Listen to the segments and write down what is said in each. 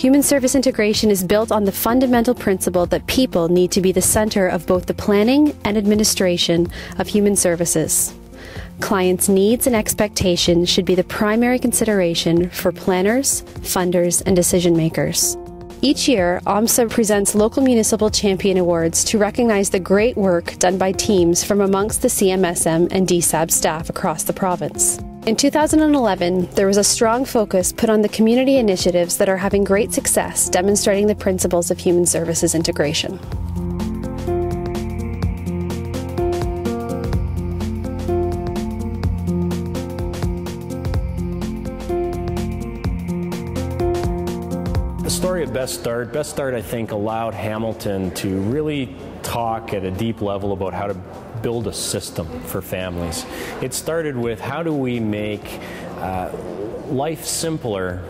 Human service integration is built on the fundamental principle that people need to be the center of both the planning and administration of human services. Clients' needs and expectations should be the primary consideration for planners, funders, and decision makers. Each year, OMSSA presents local municipal champion awards to recognize the great work done by teams from amongst the CMSM and DSAB staff across the province. In 2011, there was a strong focus put on the community initiatives that are having great success demonstrating the principles of human services integration. The story of Best Start, I think, allowed Hamilton to really talk at a deep level about how to build a system for families. It started with how do we make life simpler,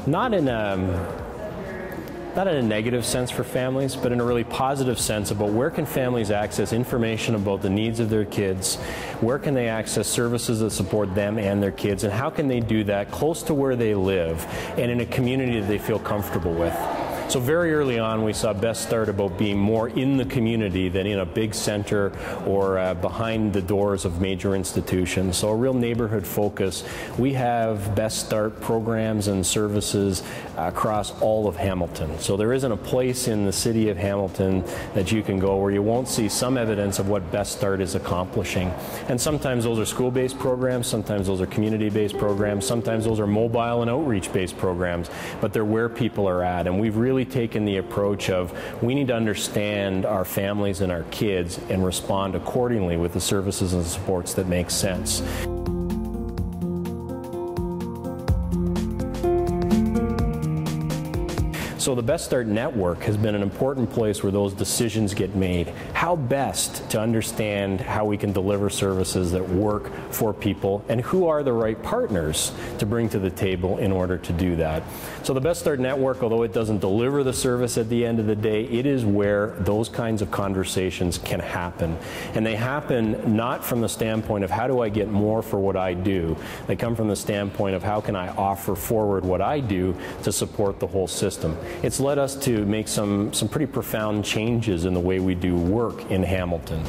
not in a negative sense for families, but in a really positive sense about where can families access information about the needs of their kids, where can they access services that support them and their kids, and how can they do that close to where they live and in a community that they feel comfortable with. So very early on, we saw Best Start about being more in the community than in a big center or behind the doors of major institutions. So a real neighborhood focus. We have Best Start programs and services across all of Hamilton. So there isn't a place in the city of Hamilton that you can go where you won't see some evidence of what Best Start is accomplishing. And sometimes those are school-based programs, sometimes those are community-based programs, sometimes those are mobile and outreach-based programs, but they're where people are at. And we've really taken the approach of we need to understand our families and our kids and respond accordingly with the services and supports that make sense. So the Best Start Network has been an important place where those decisions get made. How best to understand how we can deliver services that work for people and who are the right partners to bring to the table in order to do that. So the Best Start Network, although it doesn't deliver the service at the end of the day, it is where those kinds of conversations can happen. And they happen not from the standpoint of how do I get more for what I do. They come from the standpoint of how can I offer forward what I do to support the whole system. It's led us to make some pretty profound changes in the way we do work in Hamilton.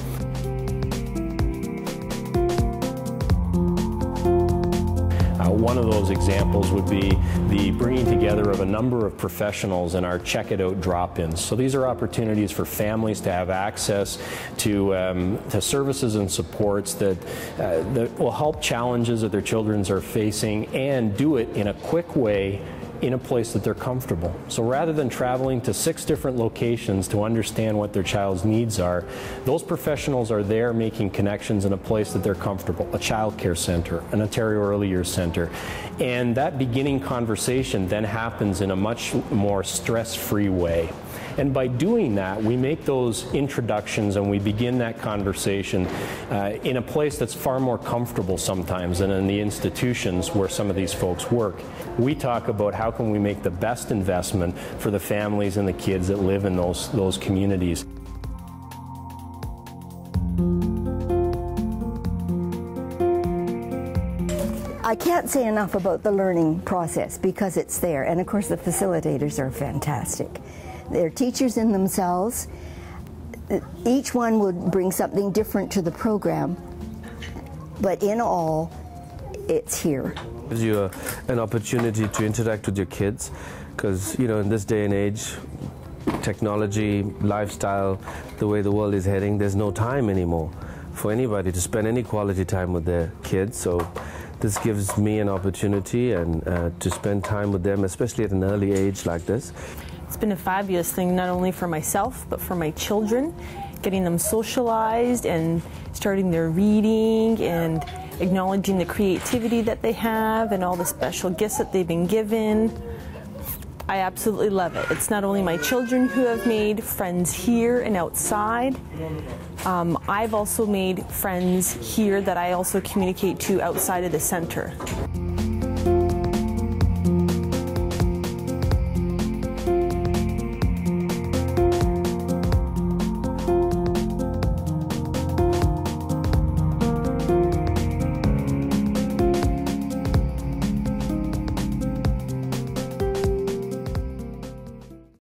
One of those examples would be the bringing together of a number of professionals in our Check It Out drop-ins. So these are opportunities for families to have access to services and supports that will help challenges that their children are facing and do it in a quick way in a place that they're comfortable. So rather than traveling to 6 different locations to understand what their child's needs are, those professionals are there making connections in a place that they're comfortable, a child care center, an Ontario Early Years Center. And that beginning conversation then happens in a much more stress-free way. And by doing that, we make those introductions and we begin that conversation in a place that's far more comfortable sometimes than in the institutions where some of these folks work. We talk about how can we make the best investment for the families and the kids that live in those communities. I can't say enough about the learning process because it's there, and of course the facilitators are fantastic. They're teachers in themselves. Each one would bring something different to the program, but in all, it's here. It gives you an opportunity to interact with your kids, because in this day and age, technology, lifestyle, the way the world is heading, there's no time anymore for anybody to spend any quality time with their kids. So this gives me an opportunity and to spend time with them, especially at an early age like this. It's been a fabulous thing, not only for myself, but for my children, getting them socialized and starting their reading and acknowledging the creativity that they have and all the special gifts that they've been given. I absolutely love it. It's not only my children who have made friends here and outside. I've also made friends here that I also communicate to outside of the center.